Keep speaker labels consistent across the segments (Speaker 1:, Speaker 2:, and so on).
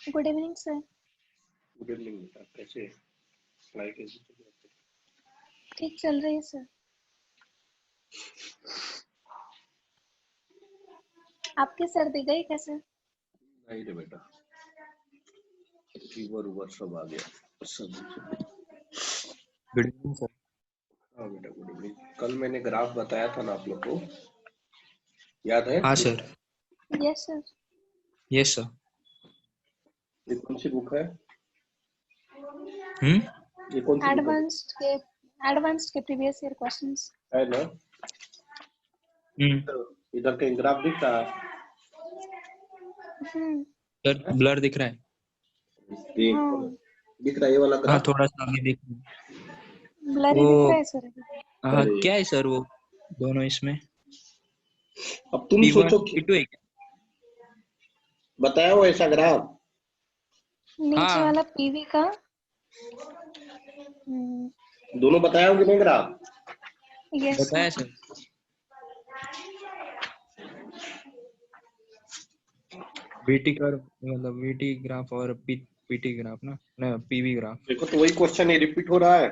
Speaker 1: Good evening sir.
Speaker 2: Good evening बेटा, कैसे पढ़ाई कैसी चल रही है?
Speaker 1: ठीक चल रही है सर। आपकी सर्दी गई कैसे?
Speaker 2: नहीं रे बेटा, फीवर उवर सब आ गया सब।
Speaker 3: Good evening sir.
Speaker 2: हाँ बेटा, गुड इवनिंग। कल मैंने ग्राफ बताया था ना आप लोग को, याद है?
Speaker 3: हाँ sir.
Speaker 1: Yes sir.
Speaker 3: Yes sir.
Speaker 2: ये कौन सी बुक है? ये कौन सी बुक
Speaker 1: एडवांस्ड के प्रीवियस ईयर क्वेश्चंस
Speaker 2: है ना? तो इधर कहीं ग्राफ दिख रहा है?
Speaker 3: सर ब्लर दिख रहा है।
Speaker 1: हाँ
Speaker 2: दिख रहा है ये वाला
Speaker 3: हाँ
Speaker 2: ग्राफ?
Speaker 3: थोड़ा सा आगे दिख रहा है।
Speaker 1: ब्लर ही दिख रहा है सर।
Speaker 3: हाँ क्या है सर वो दोनों इसमें?
Speaker 2: अब तुम
Speaker 3: P1,
Speaker 2: सोचो
Speaker 3: P2 है क्या?
Speaker 2: बताया हो ऐसा ग्राफ?
Speaker 1: नीचे वाला पीवी का
Speaker 2: दोनों बताया हो कि नहीं ग्राफ?
Speaker 1: यस
Speaker 3: बताया सर। VT कर मतलब VT ग्राफ और PT ग्राफ ना PV ग्राफ।
Speaker 2: देखो तो वही क्वेश्चन ये रिपीट हो रहा है।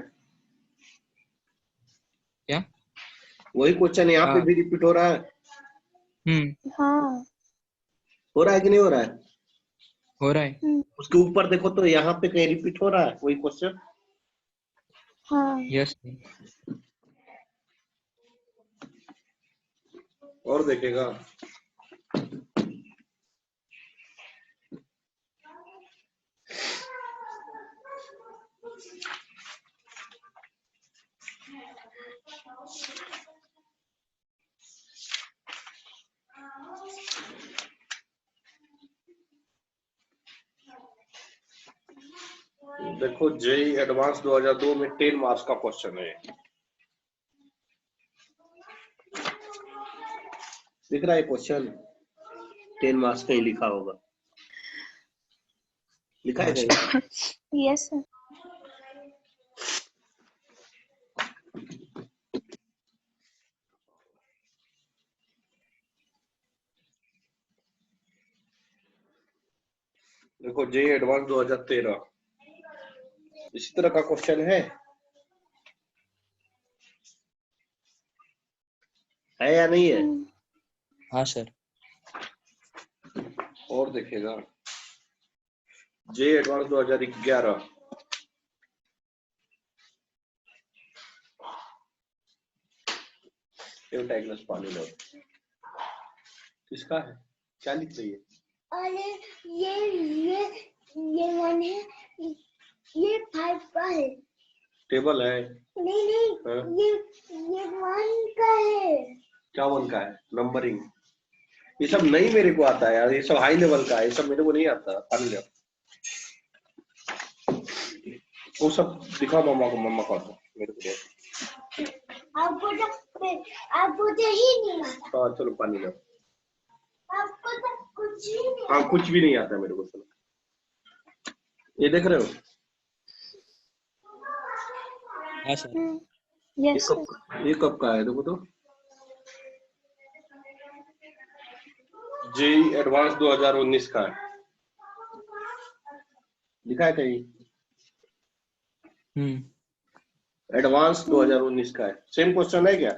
Speaker 3: क्या?
Speaker 2: वही क्वेश्चन यहाँ पे भी रिपीट हो रहा है।
Speaker 1: हाँ
Speaker 2: हो रहा है कि नहीं हो रहा है?
Speaker 3: हो रहा है।
Speaker 2: उसके ऊपर देखो तो यहाँ पे कहीं रिपीट हो रहा है वही क्वेश्चन।
Speaker 1: हाँ
Speaker 3: यस।
Speaker 2: और देखेगा। देखो जेई एडवांस 2002 में 10 मार्क्स का क्वेश्चन है। दिख रहा है क्वेश्चन? 10 मार्क्स कहीं लिखा होगा, लिखा है कहीं?
Speaker 1: Yes sir.
Speaker 2: देखो जेई एडवांस 2013 इसी तरह का क्वेश्चन है या नहीं है?
Speaker 3: हाँ सर।
Speaker 2: और देखेगा जेई एडवांस 2011 एक गिलास पानी लो। किसका है? क्या लिख रही है?
Speaker 4: अरे ये वन है, ये 5 का है।
Speaker 2: टेबल है?
Speaker 4: नहीं
Speaker 2: हाँ?
Speaker 4: ये 1 का है।
Speaker 2: क्या 1 का है? नंबरिंग ये सब नहीं मेरे को आता है यार, ये सब हाई लेवल का है, ये सब मेरे को नहीं आता। पानी लो। वो सब दिखाओ मम्मा को, मम्मा को आता मेरे को दो।
Speaker 4: आपको तो ही नहीं आता।
Speaker 2: हाँ चलो पानी लो।
Speaker 4: आपको तो कुछ ही नहीं।
Speaker 2: हाँ कुछ भी नहीं आता मेरे को। चलो ये देख रहे हो?
Speaker 3: हाँ सर।
Speaker 1: यस
Speaker 2: ये कब का है देखो तो। जेई एडवांस 2019 का है, लिखा है कहीं? एडवांस 2019 का है। सेम क्वेश्चन है क्या?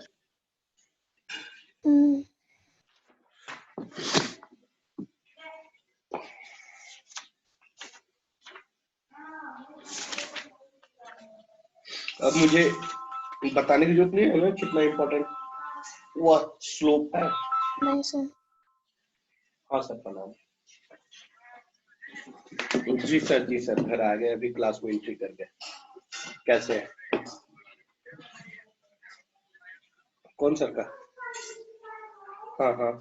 Speaker 2: अब मुझे बताने की जरूरत नहीं है ना कितना इम्पोर्टेंट वो स्लोप है।
Speaker 1: नहीं सर।
Speaker 2: हाँ सर प्रणाम। जी सर घर आ गए, अभी क्लास में एंट्री कर गए। कैसे है? कौन सर का? हाँ हाँ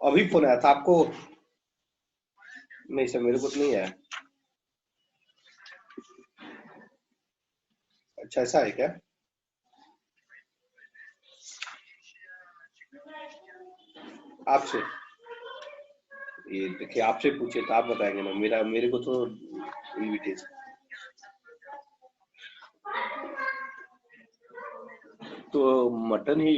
Speaker 2: अभी फोन आया था आपको? नहीं सर मेरे को तो नहीं आया। अच्छा ऐसा है क्या? आपसे ये देखिए, आपसे पूछे तो आप बताएंगे ना, मेरे को तो इनविटेशन तो मटन ही।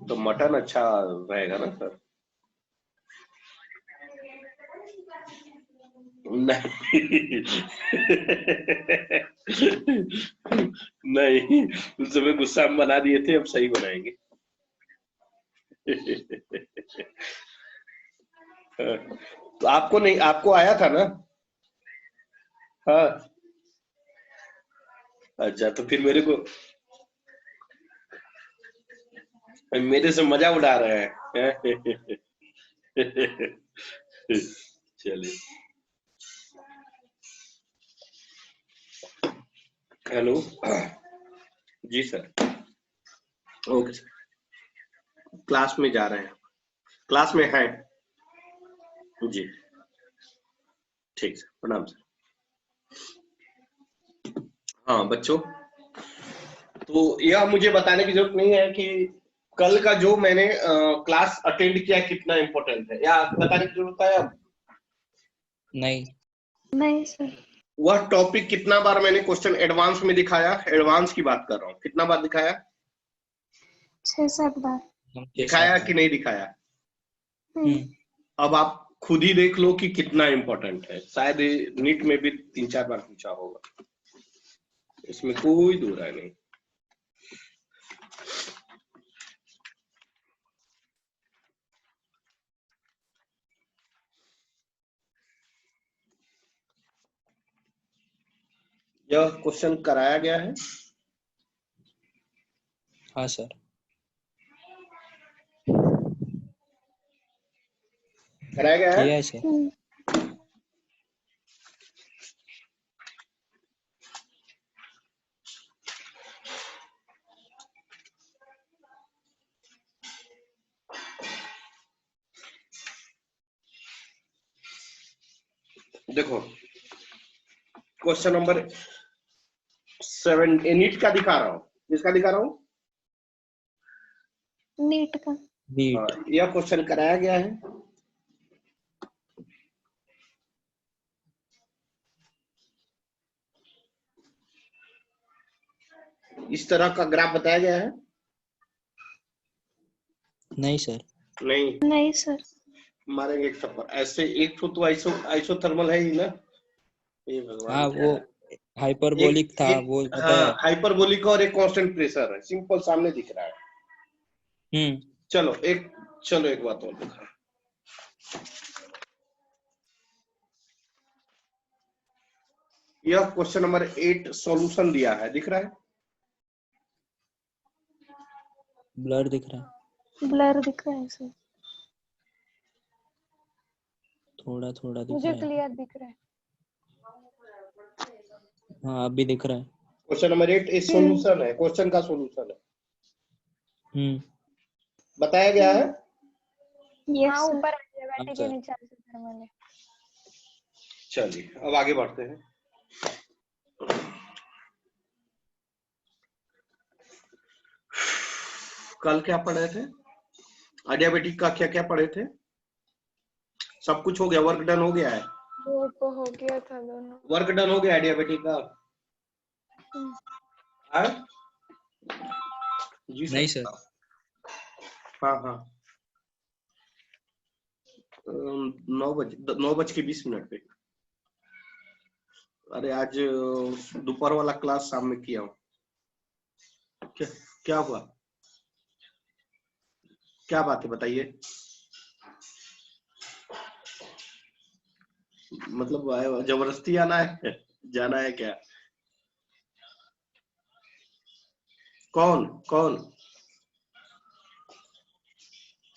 Speaker 2: तो मटन अच्छा रहेगा ना सर? नहीं नहीं, उस समय गुस्सा में बना दिए थे, अब सही बनाएंगे। तो आपको नहीं, आपको आया था ना? हाँ, अच्छा, तो फिर मेरे से मजा उड़ा रहे हैं। चलिए, हेलो, जी सर, ओके सर, क्लास में जा रहे हैं, क्लास में हैं जी, ठीक सर, प्रणाम सर। हाँ बच्चों, तो यह मुझे बताने की जरूरत नहीं है कि कल का जो मैंने क्लास अटेंड किया कितना इम्पोर्टेंट है, या बताने की जरूरत है अब?
Speaker 3: नहीं
Speaker 1: नहीं सर।
Speaker 2: वह टॉपिक कितना बार मैंने क्वेश्चन एडवांस में दिखाया, एडवांस की बात कर रहा हूँ, कितना बार दिखाया?
Speaker 1: 6-7 बार।
Speaker 3: हम
Speaker 2: दिखाया कि नहीं दिखाया? अब आप खुद ही देख लो कि कितना इम्पोर्टेंट है, शायद नीट में भी 3-4 बार पूछा होगा, इसमें कोई दो राय नहीं। यह क्वेश्चन कराया गया है?
Speaker 3: हाँ सर।
Speaker 2: कराया गया है?
Speaker 3: किया है सर।
Speaker 2: देखो, क्वेश्चन नंबर 7 नीट का दिखा रहा हूँ, किसका दिखा रहा हूँ?
Speaker 1: नीट का।
Speaker 3: नीट।
Speaker 2: यह क्वेश्चन कराया गया है। इस तरह का ग्राफ बताया गया है?
Speaker 3: नहीं सर।
Speaker 1: नहीं सर।
Speaker 2: मारेंगे एक थप्पड़ ऐसे, एक तो आइसोथर्मल है ही ना, ये भगवान।
Speaker 3: हाँ
Speaker 2: क्या
Speaker 3: वो
Speaker 2: है?
Speaker 3: हाइपरबोलिक था, वो पता है।
Speaker 2: हाँ, हाइपरबोलिक और एक कांस्टेंट प्रेशर है, सिंपल सामने दिख रहा है। चलो एक बात और दिखा, यह क्वेश्चन नंबर 8 सॉल्यूशन दिया है, दिख रहा है?
Speaker 3: ब्लर दिख रहा है।
Speaker 1: ब्लर दिख रहा है सर।
Speaker 3: थोड़ा थोड़ा दिख
Speaker 1: मुझे
Speaker 3: रहा है।
Speaker 1: क्लियर दिख रहा है।
Speaker 3: हाँ अब भी दिख रहा है।
Speaker 2: क्वेश्चन नंबर 8 एक सॉल्यूशन है, क्वेश्चन का सॉल्यूशन है, बताया गया है।
Speaker 1: हाँ, ऊपर एडियाबैटिक के नीचे आइसोथर्मल है।
Speaker 2: चलिए अब आगे बढ़ते हैं। कल क्या पढ़े थे? एडियाबेटिक का क्या क्या पढ़े थे? सब कुछ हो गया, वर्क डन हो गया है?
Speaker 1: वो हो गया था दोनों।
Speaker 2: वर्क डन हो गया एडियाबेटिक का? जी सर।
Speaker 3: नहीं सर।
Speaker 2: हाँ हाँ, 9:20 पे। अरे आज दोपहर वाला क्लास शाम में किया हूँ। क्या हुआ, क्या बात है बताइए? मतलब जबरदस्ती आना है, जाना है क्या? कौन कौन?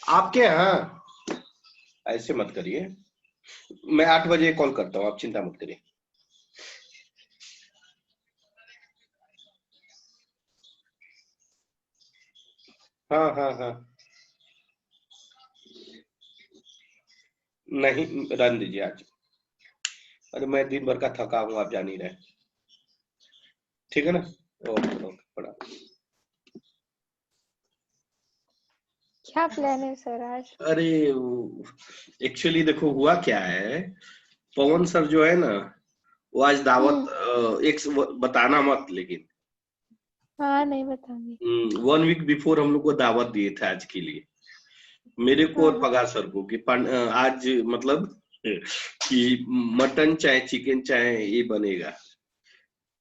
Speaker 2: आपके यहाँ? ऐसे मत करिए, मैं 8 बजे कॉल करता हूँ, आप चिंता मत करिए। हाँ हाँ हाँ, नहीं रहने दीजिए आज। अरे मैं दिन भर का थका हूँ, आप जान ही रहे, ठीक है ना? ओके ओके, बड़ा
Speaker 1: क्या प्लान है सर आज?
Speaker 2: अरे एक्चुअली देखो हुआ क्या है, पवन सर जो है ना, वो आज दावत एक बताना मत, लेकिन
Speaker 1: हाँ नहीं बताऊंगी।
Speaker 2: 1 वीक बिफोर हम लोग को दावत दिए थे आज के लिए, मेरे को और
Speaker 1: हाँ।
Speaker 2: पगार सर को, कि आज मतलब कि मटन चाहे चिकन चाहे ये बनेगा।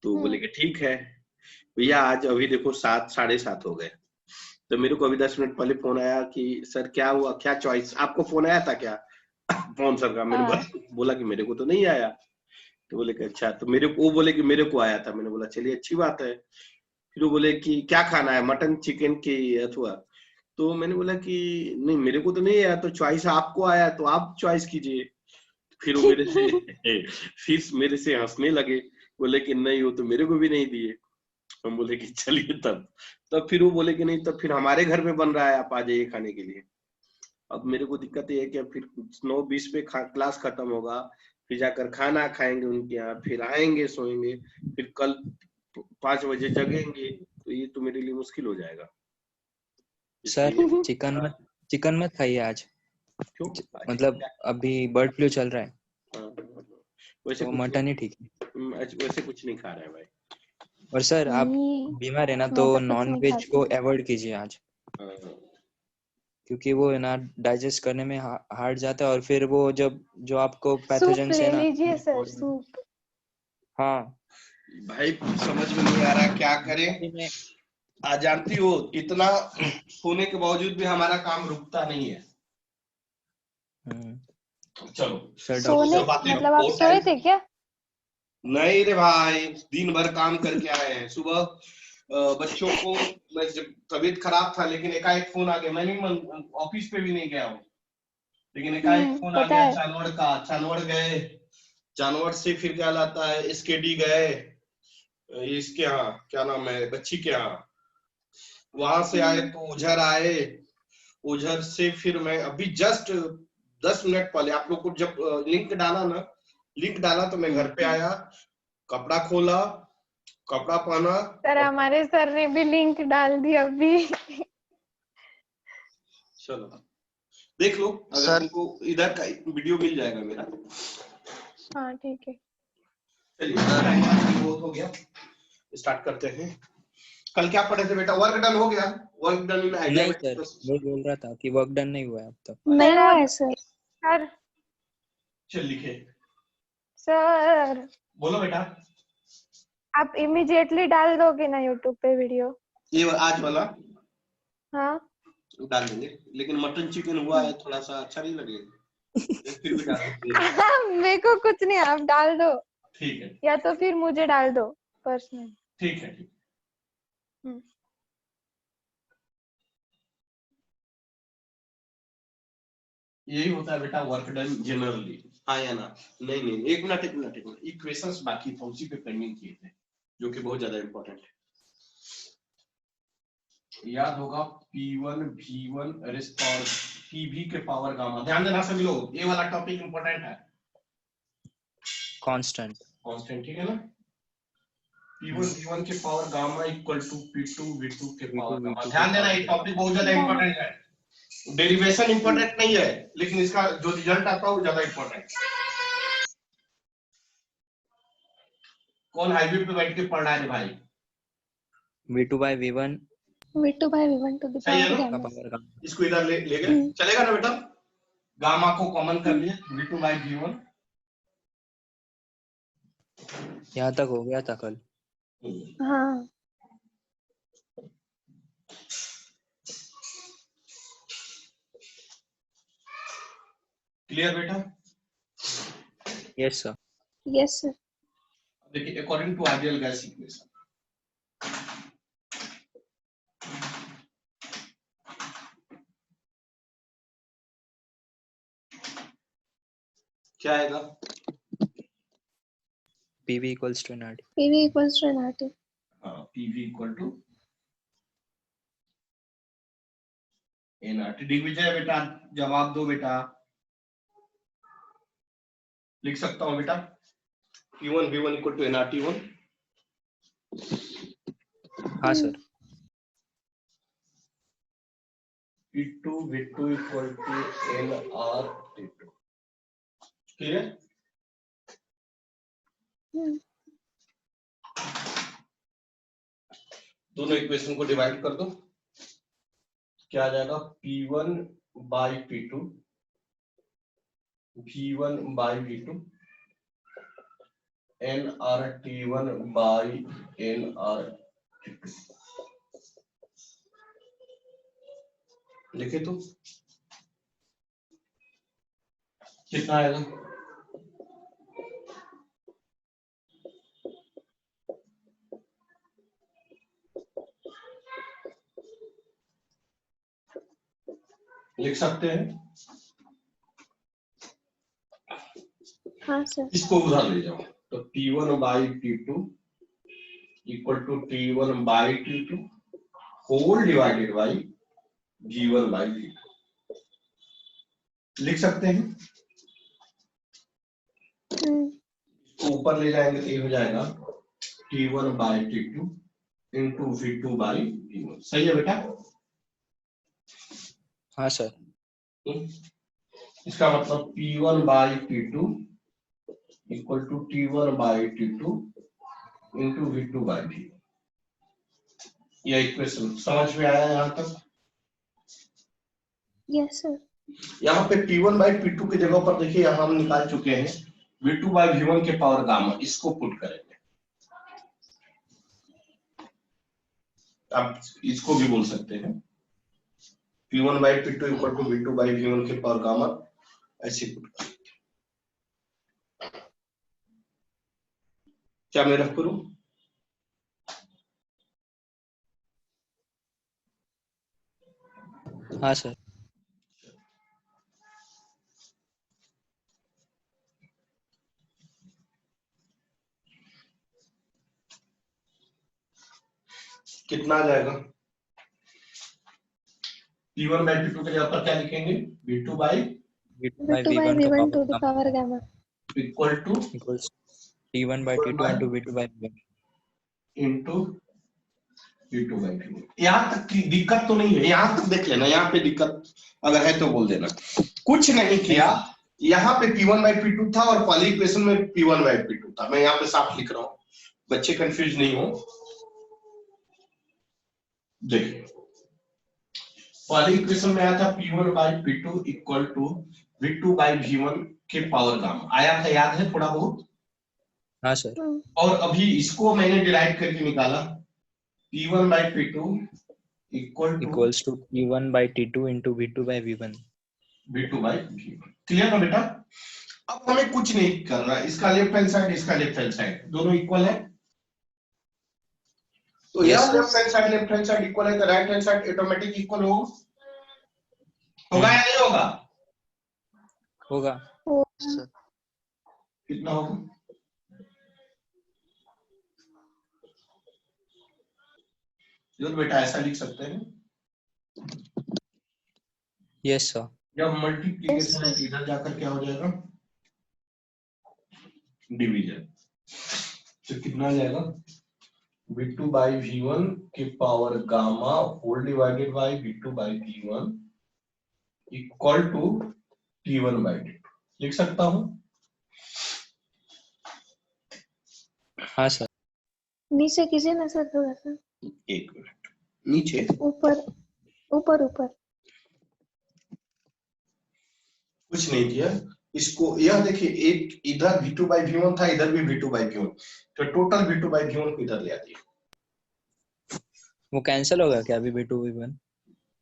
Speaker 2: तो बोले कि ठीक है भैया। आज अभी देखो 7 7:30 हो गए, तो मेरे को अभी 10 मिनट पहले फोन आया कि सर क्या हुआ, क्या चॉइस, आपको फोन आया था क्या? फोन सर का मेरे
Speaker 1: हाँ।
Speaker 2: पास, बोला कि मेरे को तो नहीं आया। तो बोले कि अच्छा, तो मेरे को, वो बोले कि मेरे को आया था। मैंने बोला चलिए अच्छी बात है। फिर वो बोले कि क्या खाना है, मटन चिकन की अथवा? तो मैंने बोला कि नहीं मेरे को तो नहीं आया, तो चॉइस आपको आया तो आप चॉइस कीजिए। फिर वो मेरे से फिर मेरे से हंसने लगे, बोले कि नहीं वो तो मेरे को भी नहीं दिए। हम बोले कि चलिए तब फिर वो बोले कि नहीं, तब फिर हमारे घर में बन रहा है, आप आ जाइए खाने के लिए। अब मेरे को दिक्कत ये है कि अब फिर 9:20 पे क्लास खत्म होगा, फिर जाकर खाना खाएंगे उनके यहाँ, फिर आएंगे सोएंगे, फिर कल 5 बजे जगेंगे, तो ये तो मेरे लिए मुश्किल हो जाएगा।
Speaker 3: सर
Speaker 2: इसलिए
Speaker 3: चिकन मत खाइए आज,
Speaker 2: क्यों?
Speaker 3: मतलब अभी बर्ड फ्लू चल रहा है,
Speaker 2: वैसे
Speaker 3: तो
Speaker 2: कुछ
Speaker 3: मटन ही ठीक है।
Speaker 2: वैसे कुछ नहीं खा रहे हैं भाई।
Speaker 3: और सर आप
Speaker 1: नहीं,
Speaker 3: बीमार है ना,
Speaker 1: मैं
Speaker 3: तो
Speaker 1: तो कुछ
Speaker 3: नॉन
Speaker 1: नहीं
Speaker 3: वेज
Speaker 1: खाती
Speaker 3: को
Speaker 1: हूँ।
Speaker 3: अवॉइड कीजिए आज,
Speaker 2: हाँ,
Speaker 3: क्योंकि वो है ना डाइजेस्ट करने में हार्ड जाता है, और फिर वो जब जो आपको
Speaker 1: सूप
Speaker 3: पैथोजेंस
Speaker 1: ले
Speaker 3: है ना
Speaker 1: लीजिए सर,
Speaker 3: body में।
Speaker 1: सूप।
Speaker 3: हाँ
Speaker 2: भाई समझ में नहीं आ रहा क्या करें।
Speaker 3: बीमारी में।
Speaker 2: आज जानती हो इतना सोने के बावजूद भी हमारा काम रुकता नहीं है। चलो
Speaker 3: सर
Speaker 2: वो
Speaker 1: सोने
Speaker 2: सब बातें
Speaker 1: मतलब आप
Speaker 2: बहुत
Speaker 1: सोए
Speaker 2: टाइम।
Speaker 1: थे क्या?
Speaker 2: नहीं रे भाई, दिन भर काम करके आए हैं। सुबह बच्चों को, मैं जब तबीयत खराब था, लेकिन एकाएक फोन आ गया। मैं नहीं ऑफिस पे भी नहीं गया हूँ, लेकिन एकाएक फोन आ
Speaker 1: पता
Speaker 2: गया
Speaker 1: है।
Speaker 2: चांदवड़ का। चांदवड़ गए, चांदवड़ से फिर क्या लाता है, एसकेडी गए, इसके यहाँ क्या नाम है, बच्ची के यहाँ। वहां से आए तो उधर आए, उधर से फिर मैं अभी जस्ट 10 मिनट पहले आप लोग को जब लिंक डाला ना, लिंक डाला तो मैं घर पे आया, कपड़ा खोला, कपड़ा पहना।
Speaker 1: सर
Speaker 2: और
Speaker 1: हमारे सर ने भी लिंक डाल दी अभी।
Speaker 2: चलो देख लो, अगर तुमको इधर का वीडियो मिल जाएगा मेरा।
Speaker 1: हाँ ठीक है।
Speaker 2: चलिए बहुत हो गया, स्टार्ट करते हैं। कल क्या पढ़े थे बेटा? वर्क डन हो गया? वर्क डन इन आइडिया
Speaker 3: नहीं सर,
Speaker 2: मैट्रिक्स।
Speaker 3: वो बोल रहा था कि वर्क डन नहीं हुआ है अब तक।
Speaker 1: नहीं हुआ है सर। सर
Speaker 2: चल लिखे,
Speaker 1: सर
Speaker 2: बोलो बेटा।
Speaker 1: आप इमीडिएटली डाल दोगे ना यूट्यूब पे वीडियो?
Speaker 2: ये आज वाला
Speaker 1: हाँ।
Speaker 2: डाल देंगे, लेकिन मटन चिकन हुआ है थोड़ा सा अच्छा नहीं लगेगा, फिर भी डाल देंगे।
Speaker 1: मेरे को कुछ नहीं, आप डाल दो,
Speaker 2: ठीक है
Speaker 1: या तो फिर मुझे डाल दो पर्सनल।
Speaker 2: ठीक है ठीक। यही होता है बेटा वर्क डन जनरली। हाँ या ना? नहीं नहीं, एक मिनट एक मिनट एक मिनट, इक्वेशंस बाकी था उसी पे पेंडिंग किए थे, जो कि बहुत ज्यादा इंपॉर्टेंट है। याद होगा P1 V1 रेस्ट और PV के पावर गामा। ध्यान देना सभी लोग, ये वाला टॉपिक इंपॉर्टेंट है।
Speaker 3: कांस्टेंट
Speaker 2: ठीक है ना? P1 V1 के power gamma equal to P2 V2 के पावर
Speaker 3: V2
Speaker 2: गामा।
Speaker 3: V2
Speaker 2: ध्यान देना, ये टॉपिक बहुत ज्यादा इंपॉर्टेंट है। डेरिवेशन इंपॉर्टेंट नहीं है, लेकिन इसका जो रिजल्ट आता है वो ज्यादा इंपॉर्टेंट है। कौन हाईवे पे बैठ के पढ़ रहा है भाई?
Speaker 3: V2 by V1
Speaker 1: V2 by V1 to the
Speaker 2: सही है
Speaker 1: power
Speaker 2: ना?
Speaker 3: का
Speaker 1: gamma।
Speaker 3: Power gamma.
Speaker 2: इसको इधर ले गए, चलेगा ना बेटा? गामा को कॉमन कर लिए, V2 by V1।
Speaker 3: यहाँ तक हो गया था कल।
Speaker 1: हाँ।
Speaker 2: क्लियर बेटा?
Speaker 3: Yes sir.
Speaker 1: Yes sir.
Speaker 2: देखिए according to ideal gas equation, क्या आएगा?
Speaker 3: PV equals to NRT।
Speaker 1: PV equals to NRT।
Speaker 2: हाँ, PV equal to NRT। Digvijay बेटा जवाब दो बेटा। लिख सकता हूँ बेटा? P1 V1 equal to NRT1।
Speaker 3: हाँ sir.
Speaker 2: P2 V2 equal to NRT2। Clear? दोनों इक्वेशन को डिवाइड कर दो, क्या आ जाएगा P1 by P2 V1 by V2 nRT1 by nRT2 लिखे तो कितना आएगा? लिख सकते हैं?
Speaker 1: हाँ सर।
Speaker 2: इसको उधर ले जाओ तो T1 by T2 equal to T1 by T2 whole divided by V1 by V2 लिख सकते हैं? तो ऊपर ले जाएंगे तो ये हो जाएगा T1 by T2 into V2 by V1। सही है बेटा?
Speaker 3: हाँ सर।
Speaker 2: इसका मतलब P1 by P2 equal to T1 by T2 into V2 by V1। यह इक्वेशन समझ में आया यहाँ तक?
Speaker 1: Yes sir.
Speaker 2: यहाँ पे P1 बाई P2 की जगह पर देखिए यहाँ हम निकाल चुके हैं V2 बाई V1 के पावर गामा, इसको पुट करेंगे। आप इसको भी बोल सकते हैं P1 by P2 equal to V2 by V1 के पावर गामा, ऐसे पुट करेंगे। क्या मैं रफ करूं?
Speaker 3: हाँ सर।
Speaker 2: कितना आ जाएगा? P1 बाई P2 के जगह पर क्या लिखेंगे? V2 by
Speaker 3: V2 by
Speaker 1: V2 by
Speaker 3: V1 का
Speaker 1: V1 to
Speaker 3: power
Speaker 1: the
Speaker 3: gamma
Speaker 1: power gamma
Speaker 2: equal to
Speaker 3: equals T1 by T2 into V2 by V1
Speaker 2: into V2 by V1। यहाँ तक की दिक्कत तो नहीं है? यहाँ तक देख लेना, यहाँ पे दिक्कत अगर है तो बोल देना। कुछ नहीं किया, यहाँ पे P1 बाई P2 था और पहली इक्वेशन में P1 बाई P2 था। मैं यहाँ पे साफ लिख रहा हूँ, बच्चे कंफ्यूज नहीं हो। देखिए पहली इक्वेशन में आया था P1 by P2 equal to V2 by V1 के पावर गामा, आया था, याद है थोड़ा बहुत?
Speaker 3: हाँ सर।
Speaker 2: और अभी इसको मैंने डिराइव करके निकाला P1 by P2 equal to
Speaker 3: equals to T1 by T2 into V2 by V1।
Speaker 2: V2 by V1। Clear ना बेटा? अब हमें कुछ नहीं करना, इसका लेफ्ट हैंड साइड, इसका लेफ्ट हैंड साइड दोनों इक्वल है, तो यह लेफ्ट हैंड साइड इक्वल है तो right hand side automatic equal होगा या नहीं होगा?
Speaker 3: होगा।
Speaker 2: कितना होगा? जो बेटा ऐसा लिख सकते हैं।
Speaker 3: Yes sir.
Speaker 2: जब मल्टीप्लिकेशन है इधर जाकर क्या हो जाएगा? डिवीजन। तो कितना आ जाएगा? V2 बाई V1 के power gamma whole divided by V2 by V1 equal to T1 by T2 लिख सकता हूं?
Speaker 3: हाँ सर।
Speaker 1: नीचे कीजिए ना सर थोड़ा सा।
Speaker 2: एक मिनट, नीचे
Speaker 1: ऊपर ऊपर ऊपर
Speaker 2: कुछ नहीं किया इसको। यह देखिए एक इधर V2 बाई V1 था, इधर भी V2 बाई V1, तो टोटल V2 बाई V1 को इधर ले आ दिया।
Speaker 3: वो कैंसिल होगा क्या अभी V2 V1?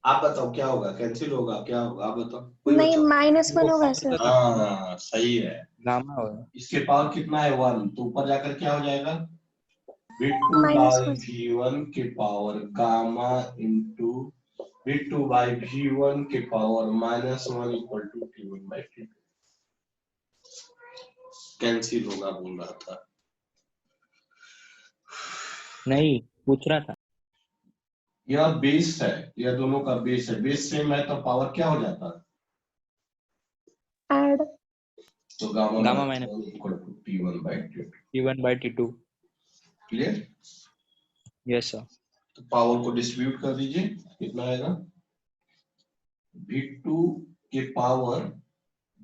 Speaker 2: आप बताओ क्या होगा? कैंसिल होगा? क्या होगा आप बताओ?
Speaker 1: नहीं -1 होगा सर।
Speaker 2: हाँ सही है,
Speaker 3: गामा होगा।
Speaker 2: इसके पावर कितना है? 1, तो ऊपर जाकर क्या हो जाएगा? V2 बाई V1 के power gamma into V2 by V1 के power -1 equal to T1 by T2। Cancel होगा बोल रहा था।
Speaker 3: नहीं पूछ रहा था।
Speaker 2: यह बेस है, यह दोनों का बेस है, बेस सेम है तो पावर क्या हो जाता है?
Speaker 1: ऐड
Speaker 2: तो gamma
Speaker 3: gamma
Speaker 2: minus equal to T1 by T2।
Speaker 3: T1 by T2।
Speaker 2: Clear?
Speaker 3: Yes sir.
Speaker 2: तो पावर को डिस्ट्रीब्यूट कर दीजिए, कितना आएगा? V2 के power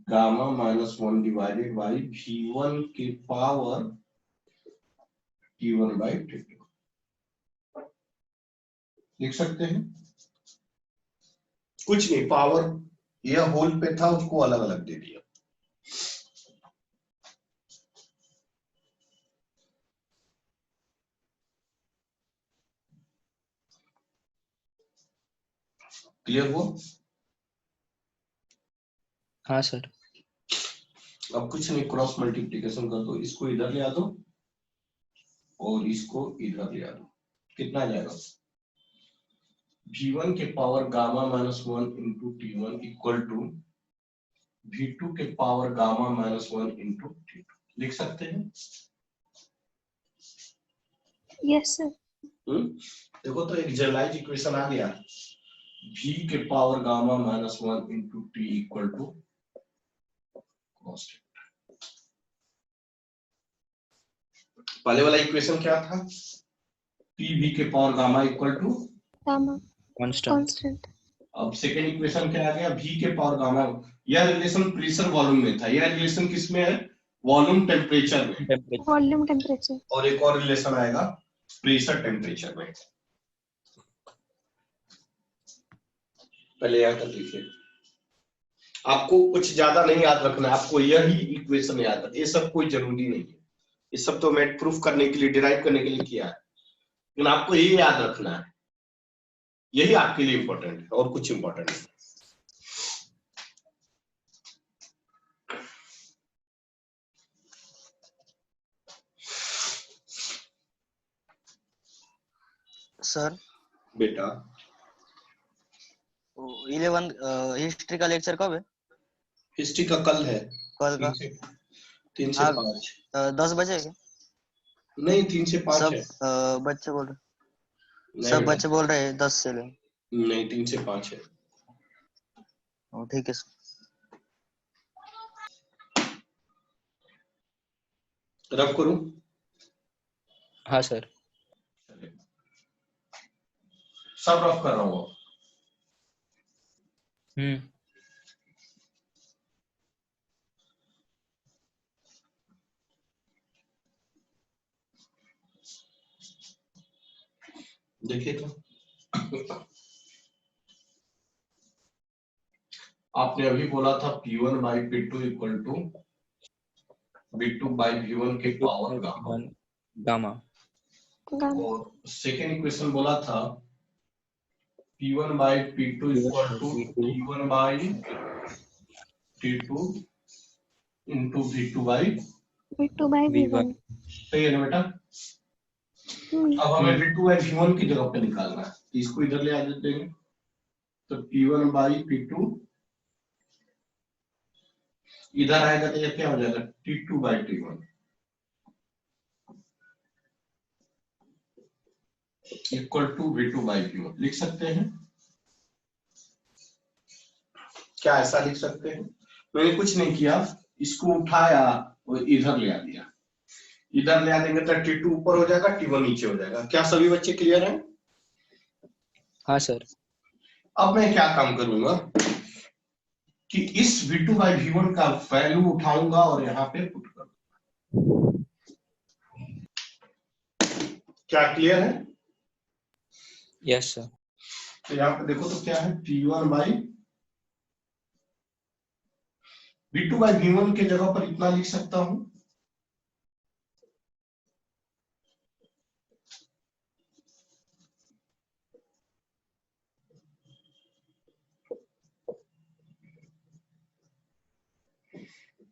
Speaker 2: gamma -1 divided by V1 के पावर T1 बाई T2। लिख सकते हैं, कुछ नहीं, पावर यह होल पे था उसको अलग अलग दे दिया। क्लियर हुआ?
Speaker 3: हाँ सर।
Speaker 2: अब कुछ नहीं, क्रॉस मल्टीप्लिकेशन कर दो, इसको इधर ले आ दो और इसको इधर ले आ दो, कितना आ जाएगा? v1 के power gamma minus 1 into t1 equal to v2 के power gamma minus 1 into t2। लिख सकते हैं?
Speaker 1: Yes sir.
Speaker 2: देखो तो एक जनरलाइज इक्वेशन आ गया, v के power gamma minus 1 into T equal to constant. पहले वाला इक्वेशन क्या था? p v के power gamma equal to
Speaker 1: gamma
Speaker 3: constant.
Speaker 1: Constant.
Speaker 2: अब सेकेंड इक्वेशन क्या आ गया? v के पावर गामा, यह रिलेशन प्रेशर वॉल्यूम में था, यह रिलेशन किसमें है? वॉल्यूम टेम्परेचर में।
Speaker 1: Volume temperature.
Speaker 2: और एक और रिलेशन आएगा प्रेशर टेम्परेचर में। पहले यहाँ कर लीजिए, आपको कुछ ज्यादा नहीं याद रखना, आपको यही इक्वेशन याद रखना, ये सब कोई जरूरी नहीं है, ये सब तो मैं प्रूफ करने के लिए, डिराइव करने के लिए किया है, लेकिन आपको यही याद रखना है, यही आपके लिए इंपॉर्टेंट है और कुछ इंपॉर्टेंट नहीं।
Speaker 5: सर
Speaker 2: बेटा
Speaker 5: 11 हिस्ट्री का लेक्चर कब है?
Speaker 2: हिस्ट्री का कल है,
Speaker 5: कल का
Speaker 2: 3 से 5।
Speaker 5: 10 बजे क्या?
Speaker 2: नहीं 3 से 5
Speaker 5: सब
Speaker 2: है।
Speaker 5: बच्चे बोल रहे,
Speaker 2: नहीं
Speaker 5: सब
Speaker 2: बेटा,
Speaker 5: बच्चे बोल रहे हैं 10 से ले।
Speaker 2: नहीं 3 से 5 है।
Speaker 5: ठीक है सर।
Speaker 2: रफ करूं?
Speaker 3: हाँ सर।
Speaker 2: सब रफ कर रहा हूँ। देखिए तो आपने अभी बोला था P1 by P2 equal to V2 by V1 के पावर गामा,
Speaker 3: गामा।
Speaker 2: और सेकेंड इक्वेशन बोला था P1 by P2 equal to T1 by T2 into V2 by
Speaker 1: V1।
Speaker 2: सही है ना बेटा? अब हमें V2 बाई V1 की जगह पे निकालना है, इसको इधर ले आ देंगे, तो P1 बाई P2 इधर आएगा तो ये क्या हो जाएगा? T2 by T1 equal to V2 by V1। लिख सकते हैं क्या? ऐसा लिख सकते हैं? मैंने कुछ नहीं किया, इसको उठाया और इधर ले आ दिया, इधर ले आ देंगे तो T2 ऊपर हो जाएगा, T1 नीचे हो जाएगा। क्या सभी बच्चे क्लियर हैं?
Speaker 3: हाँ सर।
Speaker 2: अब मैं क्या काम करूंगा कि इस V2 बाई V1 का वैल्यू उठाऊंगा और यहाँ पे पुट करूंगा। क्या क्लियर है?
Speaker 3: Yes sir.
Speaker 2: तो यहाँ पे देखो तो क्या है, T1 by V2 by V1 के जगह पर इतना लिख सकता हूं,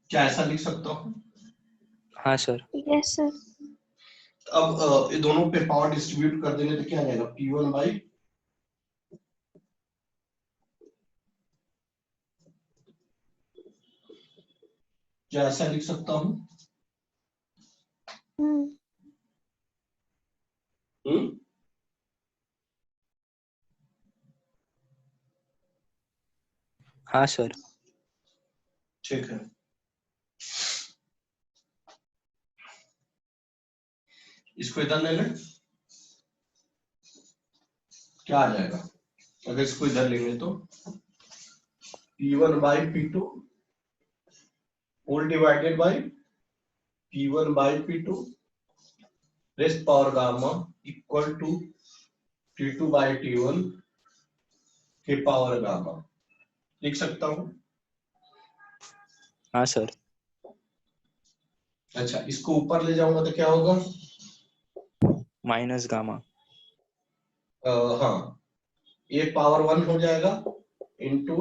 Speaker 2: क्या ऐसा लिख सकता हूं?
Speaker 3: हाँ सर।
Speaker 1: Yes sir.
Speaker 2: अब ये दोनों पे पावर डिस्ट्रीब्यूट कर देंगे तो क्या आ जाएगा? P1 बाई क्या ऐसा लिख सकता हूं?
Speaker 3: हाँ सर।
Speaker 2: ठीक है, इसको इधर ले लें, क्या आ जाएगा? अगर इसको इधर लेंगे तो P1 by P2 whole divided by P1 by P2 raised power gamma equal to T2 by T1 के पावर गामा लिख सकता हूँ।
Speaker 3: हाँ सर।
Speaker 2: अच्छा, इसको ऊपर ले जाऊंगा तो क्या होगा?
Speaker 3: Minus gamma.
Speaker 2: हाँ, ये पावर 1 हो जाएगा इंटू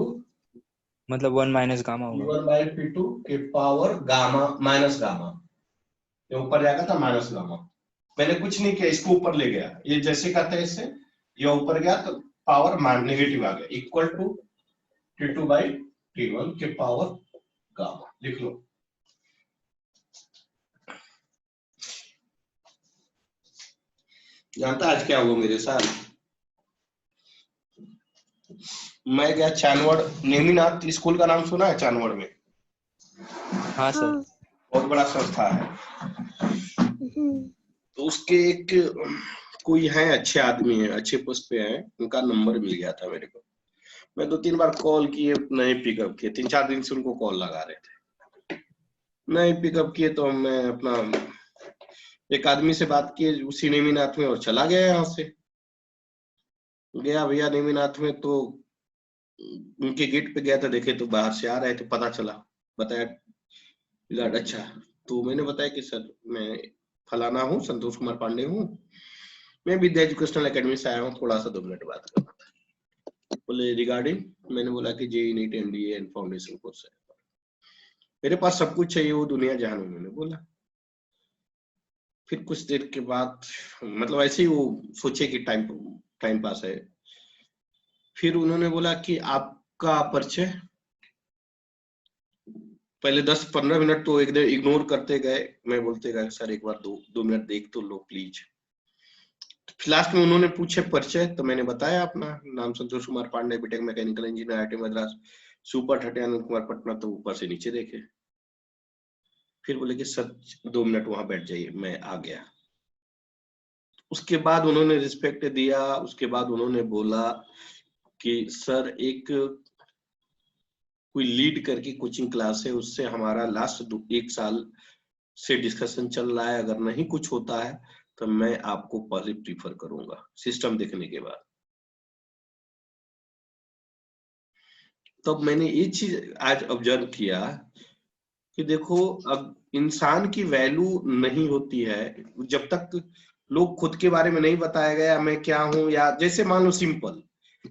Speaker 3: मतलब 1 माइनस गामा होगा।
Speaker 2: P1 by P2 के पावर गामा माइनस गामा, ये ऊपर जाएगा था माइनस गामा। मैंने कुछ नहीं किया, इसको ऊपर ले गया, ये जैसे कहते हैं इससे ये ऊपर गया तो पावर नेगेटिव आ गया, equal to T2 by T1 के पावर गामा। लिख लो। जानता आज क्या हुआ मेरे साथ? मैं गया चांदवड़, नेमिनाथ स्कूल का नाम सुना है चांदवड़ में?
Speaker 3: हाँ सर।
Speaker 2: बहुत बड़ा संस्था है। तो उसके एक कोई है, अच्छे आदमी है, अच्छे पोस्ट पे है, उनका नंबर मिल गया था मेरे को। मैं 2-3 बार कॉल किए, नहीं पिकअप किए, 3-4 दिन से उनको कॉल लगा रहे थे, नहीं पिकअप किए। तो मैं अपना एक आदमी से बात किए उसी नेमिनाथ में, और चला गया यहाँ से। गया भैया नेमिनाथ में, तो उनके गेट पे गया था, देखे तो बाहर से आ रहे थे, पता चला, बताया। अच्छा, तो मैंने बताया कि सर मैं फलाना हूँ, संतोष कुमार पांडे हूँ, मैं विद्या एजुकेशनल एकेडमी से आया हूँ, थोड़ा सा 2 मिनट बात करना था। बोले रिगार्डिंग? मैंने बोला कि JEE NEET NDA and foundation course है, मेरे पास सब कुछ चाहिए, वो दुनिया जहान। उन्होंने बोला। फिर कुछ देर के बाद, मतलब ऐसे ही वो सोचे कि टाइम पास है, फिर उन्होंने बोला कि आपका परिचय। पहले 10-15 मिनट तो एकदम इग्नोर करते गए, मैं बोलते गए सर एक बार 2 मिनट देख तो लो प्लीज। लास्ट में उन्होंने पूछे परिचय, तो मैंने बताया अपना नाम Santosh Kumar Pandey, BTech mechanical engineer, IIT Madras, super 30 Anand Kumar Patna. तो ऊपर से नीचे देखे, फिर बोले कि सर 2 मिनट वहां बैठ जाइए, मैं आ गया। उसके बाद उन्होंने रिस्पेक्ट दिया। उसके बाद उन्होंने बोला कि सर एक कोई लीड करके कोचिंग क्लास है, उससे हमारा लास्ट 1 साल से डिस्कशन चल रहा है, अगर नहीं कुछ होता है तो मैं आपको पहले प्रीफर करूंगा सिस्टम देखने के बाद। तब मैंने ये चीज आज ऑब्जर्व किया कि देखो, अब इंसान की वैल्यू नहीं होती है जब तक लोग खुद के बारे में नहीं बताया गया, मैं क्या हूं। या जैसे मान लो सिंपल,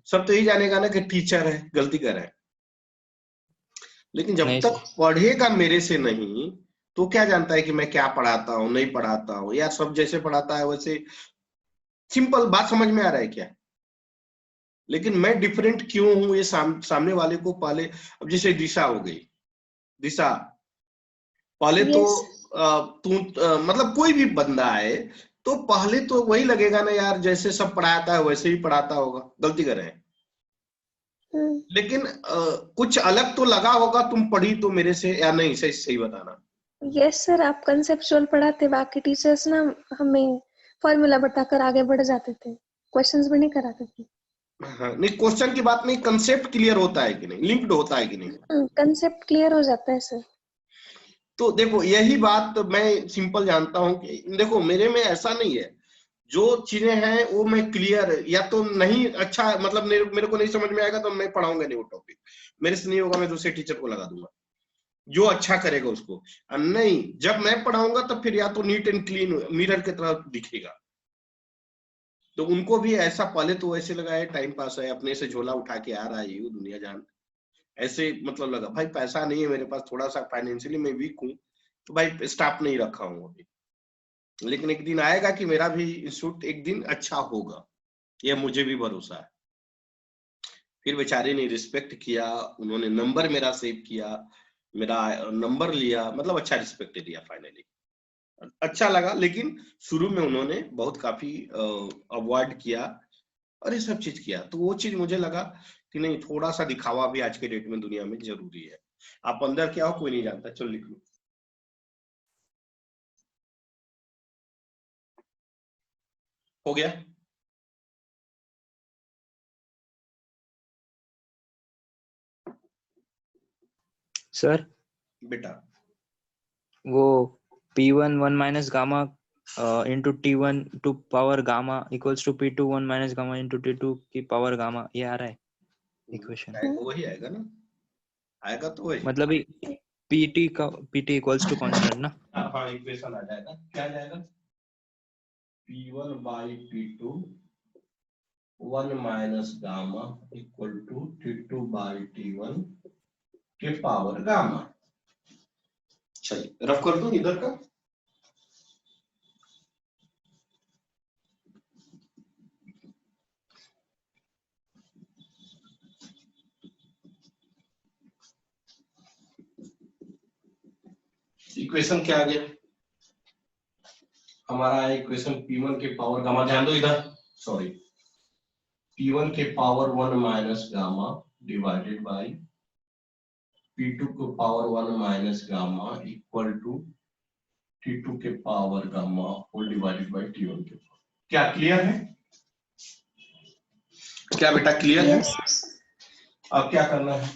Speaker 2: सब तो यही जानेगा ना कि टीचर है, गलती कर रहे हैं, लेकिन जब
Speaker 3: नहीं
Speaker 2: तक
Speaker 3: सर।
Speaker 2: पढ़ेगा मेरे से नहीं, तो क्या जानता है कि मैं क्या पढ़ाता हूँ, नहीं पढ़ाता हूँ, या सब जैसे पढ़ाता है वैसे। सिंपल बात समझ में आ रहा है क्या? लेकिन मैं डिफरेंट क्यों हूं, ये सामने वाले को पहले। अब जैसे दिशा हो गई, दिशा पहले तो
Speaker 1: Yes.
Speaker 2: तू मतलब कोई भी बंदा है तो पहले तो वही लगेगा ना यार, जैसे सब पढ़ाता है वैसे ही पढ़ाता होगा, गलती कर रहे हैं। लेकिन कुछ अलग तो लगा होगा, तुम पढ़ी तो मेरे से या नहीं, सही सही बताना।
Speaker 1: Yes सर, आप कंसेप्चुअल पढ़ाते, बाकी टीचर्स ना हमें फॉर्मूला बताकर आगे बढ़ जाते थे, क्वेश्चंस भी नहीं कराते थे।
Speaker 2: हाँ, नहीं क्वेश्चन की बात नहीं, कंसेप्ट क्लियर होता है कि नहीं, लिंक्ड होता है कि नहीं।
Speaker 1: कंसेप्ट क्लियर हो जाता है सर।
Speaker 2: तो देखो यही बात मैं सिंपल जानता हूं कि देखो मेरे में ऐसा नहीं है, जो चीजें हैं वो मैं क्लियर, या तो नहीं अच्छा मतलब मेरे को नहीं समझ में आएगा तो मैं पढ़ाऊंगा नहीं वो टॉपिक, मेरे से नहीं होगा, मैं दूसरे टीचर को लगा दूंगा जो अच्छा करेगा उसको। और नहीं, जब मैं पढ़ाऊंगा तो फिर या तो नीट एंड क्लीन मिरर की तरह दिखेगा। तो उनको भी ऐसा, पहले तो ऐसे लगा है टाइम पास है, अपने से झोला उठा के आ रहा है ये दुनिया जान, ऐसे मतलब लगा भाई पैसा नहीं है मेरे पास, थोड़ा सा फाइनेंशियली मैं वीक हूँ, तो भाई स्टाफ नहीं रखा हूँ अभी। लेकिन एक दिन आएगा कि मेरा भी इंस्टीट्यूट एक दिन अच्छा होगा, ये मुझे भी भरोसा है। फिर बेचारे ने रिस्पेक्ट किया, उन्होंने नंबर मेरा सेव किया, मेरा नंबर लिया, मतलब अच्छा रिस्पेक्ट दिया। फाइनली अच्छा लगा, लेकिन शुरू में उन्होंने बहुत काफी अवॉइड किया और ये सब चीज किया। तो वो चीज मुझे लगा कि नहीं, थोड़ा सा दिखावा भी आज के डेट में दुनिया में जरूरी है। आप अंदर क्या हो कोई नहीं जानता। चलो लिख लो। हो गया?
Speaker 3: सर
Speaker 2: बेटा
Speaker 3: वो P1 1 minus gamma into T1 to power gamma equals to P2 1 minus gamma into T2 की पावर गामा, ये आ रहा है इक्वेशन।
Speaker 2: आएगा वही आएगा ना, आएगा तो वही।
Speaker 3: मतलब PT इक्वल्स टू कांस्टेंट ना।
Speaker 2: हाँ इक्वेशन आ जाएगा, क्या आ जाएगा, P1 by P2 1 minus gamma equal to T2 by T1 के पावर गामा। चलिए रफ कर दूं इधर का। इक्वेशन क्या आ गया हमारा, इक्वेशन P1 के पावर गामा, ध्यान दो इधर, सॉरी, P1 के power 1 minus gamma divided by P2 के power 1 minus gamma equal to T2 के power gamma whole divided by T1 के पावर। क्या क्लियर है? क्या बेटा क्लियर है? अब क्या करना है,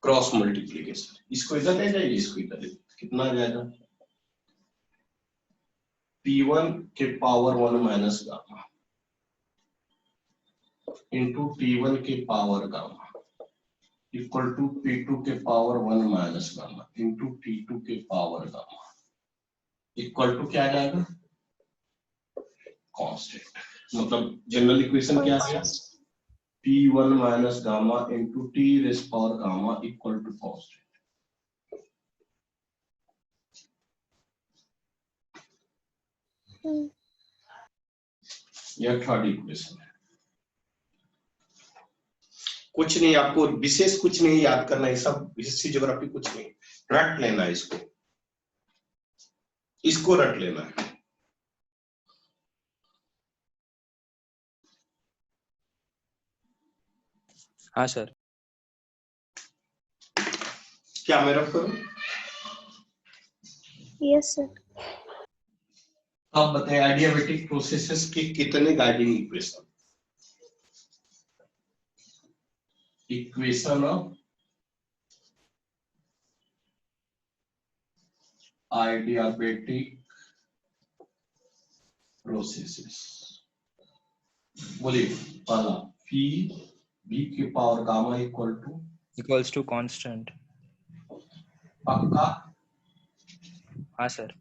Speaker 2: क्रॉस मल्टीप्लीकेशन, इसको इधर ले जाइए, इसको इधर ले, कितना आ जाएगा, P1 के power 1 minus gamma into T1 के power gamma equal to P2 के power 1 minus gamma into T2 के पावर गामा इक्वल टू क्या आ जाएगा, कांस्टेंट। मतलब जनरल इक्वेशन क्या है, P1 minus gamma into T raise power gamma equal to constant. यह third equation है। कुछ नहीं, आपको विशेष कुछ नहीं याद करना है, सब हिस्ट्री ज्योग्राफी कुछ नहीं, रट लेना है, इसको रट लेना है।
Speaker 3: हाँ सर।
Speaker 2: क्या मैं रफ करूं?
Speaker 1: Yes sir.
Speaker 2: अब बताएं एडियाबेटिक प्रोसेसेस के कितने guiding equation, equation of adiabatic processes, बोलिए। पहला पी बी के power gamma
Speaker 3: equals to constant.
Speaker 2: पक्का?
Speaker 3: हाँ सर।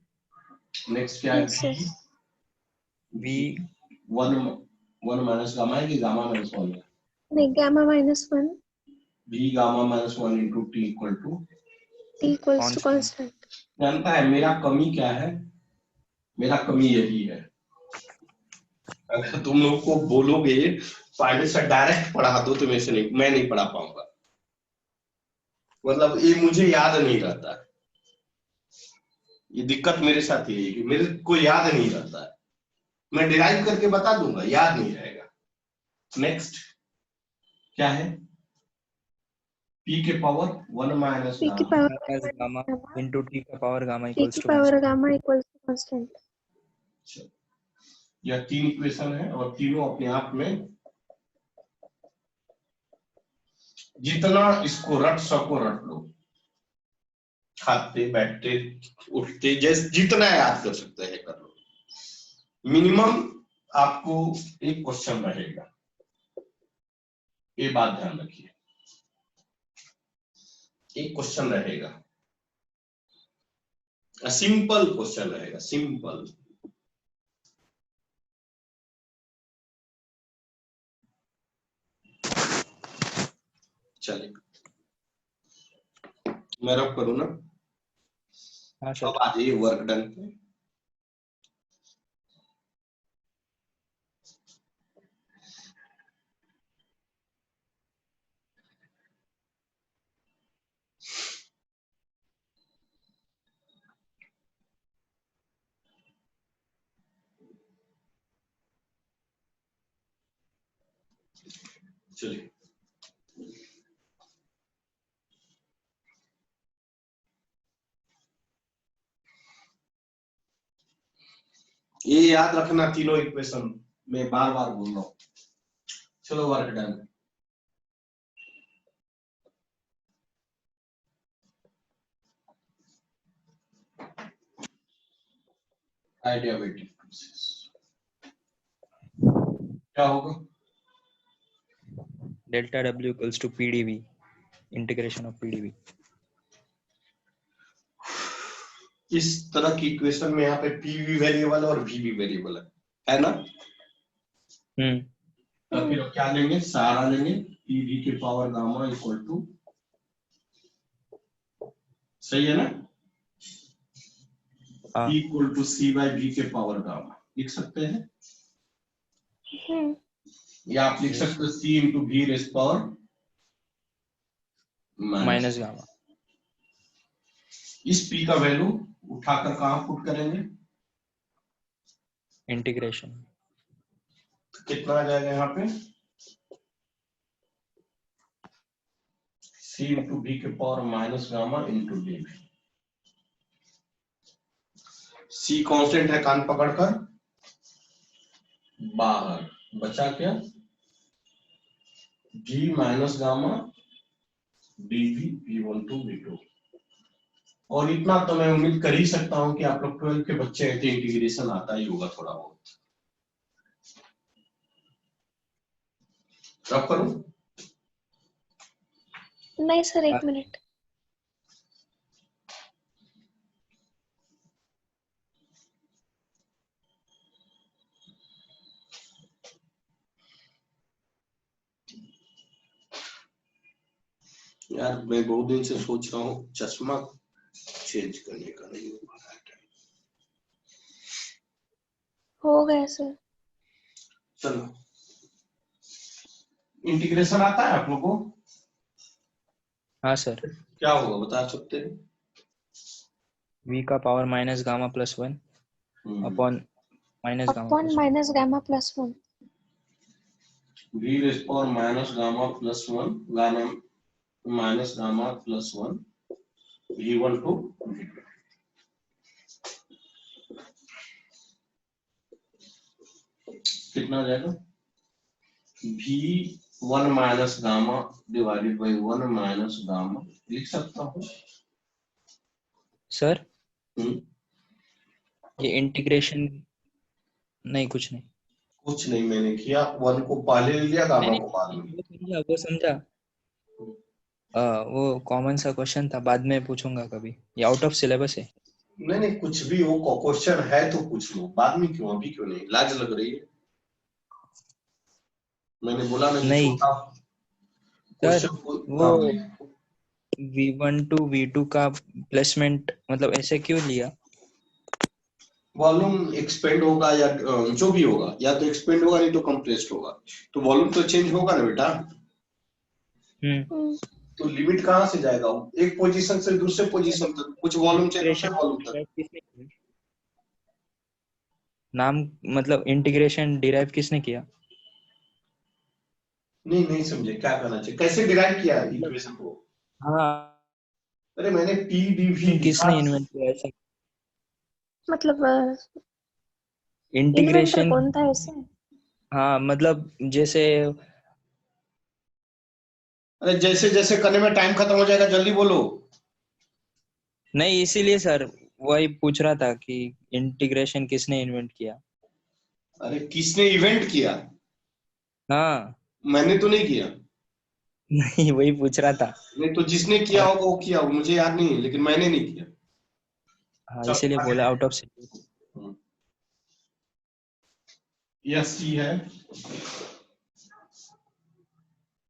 Speaker 2: नेक्स्ट क्या है,
Speaker 1: Yes, sir.
Speaker 3: B
Speaker 2: 1 minus gamma है कि गामा माइनस 1 है,
Speaker 1: नहीं, gamma -1
Speaker 2: B gamma minus 1 into T equal to,
Speaker 1: t equals to constant.
Speaker 2: जानता है मेरा कमी क्या है, मेरा कमी यही है, अगर तुम लोग को बोलोगे प्राइवेट से डायरेक्ट पढ़ा दो तो मैं नहीं पढ़ा पाऊंगा, मतलब ये मुझे याद नहीं रहता, ये दिक्कत मेरे साथ यही है कि मेरे को याद नहीं रहता है, मैं डिराइव करके बता दूंगा, याद नहीं रहेगा। नेक्स्ट क्या है, p के पावर 1 माइनस
Speaker 1: p की पावर
Speaker 3: गामा इंटू टी का पावर गामा
Speaker 1: p
Speaker 3: इक्वल्स
Speaker 1: की
Speaker 3: to
Speaker 1: power gamma equals to constant.
Speaker 2: यह तीन इक्वेशन है और तीनों अपने आप में, जितना इसको रट सको रट लो, खाते बैठते उठते जैसे जितना याद कर सकते हैं कर लो। मिनिमम आपको एक क्वेश्चन रहेगा, ये बात ध्यान रखिए, एक क्वेश्चन रहेगा, सिंपल क्वेश्चन रहेगा, सिंपल। चलिए मैं रब करूं ना।
Speaker 3: हाँ सर।
Speaker 2: अब आ जाइए वर्क डन पे। चलिए ये याद रखना, तीनों इक्वेशन मैं बार बार बोल रहा हूं। चलो वर्क डन। एडियाबेटिक प्रोसेस क्या होगा?
Speaker 3: Delta W equals to PdV, integration of PdV।
Speaker 2: इस तरह की इक्वेशन में यहाँ पे P भी वेरिएबल है और V भी वेरिएबल है ना? तो फिर क्या लेंगे? सारा लेंगे, PV के पावर गामा इक्वल टू, सही है ना?
Speaker 3: हाँ,
Speaker 2: equal to C by V के पावर गामा लिख सकते हैं, या आप लिख सकते हो C into V raise power
Speaker 3: minus gamma.
Speaker 2: इस P का वैल्यू उठाकर कहाँ पुट करेंगे?
Speaker 3: इंटीग्रेशन।
Speaker 2: कितना आ जाएगा यहाँ पे? C इंटू V के power minus gamma into D. C constant है, कान पकड़कर बाहर, बचा क्या? V minus gamma dV V1 V2। और इतना तो मैं उम्मीद कर ही सकता हूं कि आप लोग 12 के बच्चे हैं तो इंटीग्रेशन आता ही होगा थोड़ा बहुत। कब करूं?
Speaker 1: नहीं सर, एक मिनट।
Speaker 2: यार मैं बहुत दिन से सोच रहा हूँ चश्मा चेंज करने का, नहीं हो पा रहा है टाइम।
Speaker 1: हो गया सर।
Speaker 2: चलो, इंटीग्रेशन आता है आप लोगों को?
Speaker 3: हाँ सर।
Speaker 2: क्या होगा बता सकते हैं?
Speaker 3: V का power minus gamma plus 1 upon minus gamma
Speaker 1: upon minus gamma plus 1।
Speaker 2: V raise power minus gamma plus 1 gamma minus gamma plus 1 V1 to V2। कितना आ जाएगा? V1 minus gamma divided by 1 minus gamma लिख सकता हूँ
Speaker 3: sir. ये integration नहीं, कुछ नहीं।
Speaker 2: कुछ नहीं मैंने किया, 1 को पहले ले लिया, गामा
Speaker 3: नहीं,
Speaker 2: को बाद में।
Speaker 3: वो समझा। वो कॉमन सा क्वेश्चन था, बाद में पूछूंगा कभी, ये आउट ऑफ सिलेबस है।
Speaker 2: नहीं नहीं, कुछ भी हो, क्वेश्चन है तो पूछ लो, बाद में क्यों, अभी क्यों नहीं? लाज लग रही है। मैंने बोला ना कि
Speaker 3: नहीं
Speaker 2: छोटा
Speaker 3: सर,
Speaker 2: क्वेश्चन।
Speaker 3: वो V1 टू V2 का प्लेसमेंट मतलब ऐसे क्यों लिया?
Speaker 2: वॉल्यूम एक्सपेंड होगा या जो भी होगा, या तो एक्सपेंड होगा नहीं तो कंप्रेस्ड होगा, तो वॉल्यूम तो चेंज होगा ना बेटा। तो लिमिट कहाँ से जाएगा? एक पोजीशन से दूसरे पोजीशन तक, कुछ वॉल्यूम से दूसरे वॉल्यूम तक।
Speaker 3: नाम मतलब इंटीग्रेशन डिराइव किसने किया?
Speaker 2: नहीं नहीं समझे क्या करना चाहिए, कैसे डिराइव किया इक्वेशन को?
Speaker 3: हाँ,
Speaker 2: अरे मैंने PdV
Speaker 3: किसने इन्वेंट किया ऐसा?
Speaker 1: मतलब इन्वेंटर
Speaker 3: इंटीग्रेशन।
Speaker 1: कौन था ऐसे?
Speaker 3: हाँ मतलब जैसे,
Speaker 2: अरे जैसे जैसे करने में टाइम खत्म हो जाएगा, जल्दी बोलो।
Speaker 3: नहीं इसीलिए सर वही पूछ रहा था कि इंटीग्रेशन किसने इन्वेंट किया।
Speaker 2: अरे किसने इवेंट किया?
Speaker 3: हाँ।
Speaker 2: मैंने तो नहीं किया।
Speaker 3: नहीं वही पूछ रहा था।
Speaker 2: नहीं तो जिसने किया होगा वो किया होगा, मुझे याद नहीं है, लेकिन मैंने नहीं किया।
Speaker 3: हाँ
Speaker 2: चलो
Speaker 3: इसीलिए
Speaker 2: आगे
Speaker 3: बोला आउट ऑफ
Speaker 2: देखो। यस सी है,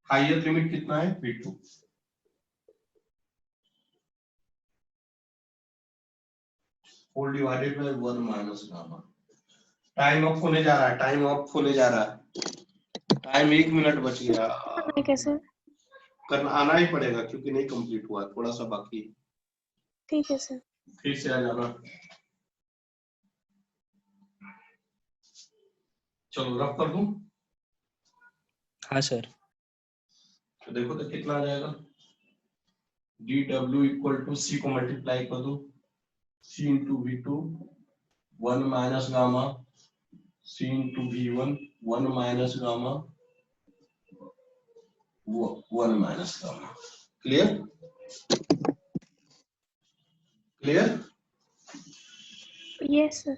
Speaker 2: हाईएस्ट लिमिट कितना है? V2। Whole divided by 1 minus gamma. Time off होने जा रहा है, टाइम ऑफ होने जा रहा है, टाइम 1 मिनट बच गया।
Speaker 1: कैसे?
Speaker 2: करना आना ही पड़ेगा क्योंकि नहीं कंप्लीट हुआ, थोड़ा सा बाकी।
Speaker 1: ठीक है सर।
Speaker 2: फिर से आ जाना। चलो रफ कर दूं?
Speaker 3: हाँ सर।
Speaker 2: तो देखो तो कितना आ जाएगा? dw इक्वल टू C को मल्टीप्लाई कर दो, C into V2 1 minus gamma, C into V1 1 minus gamma 1 minus gamma. Clear? Clear?
Speaker 1: Yes sir.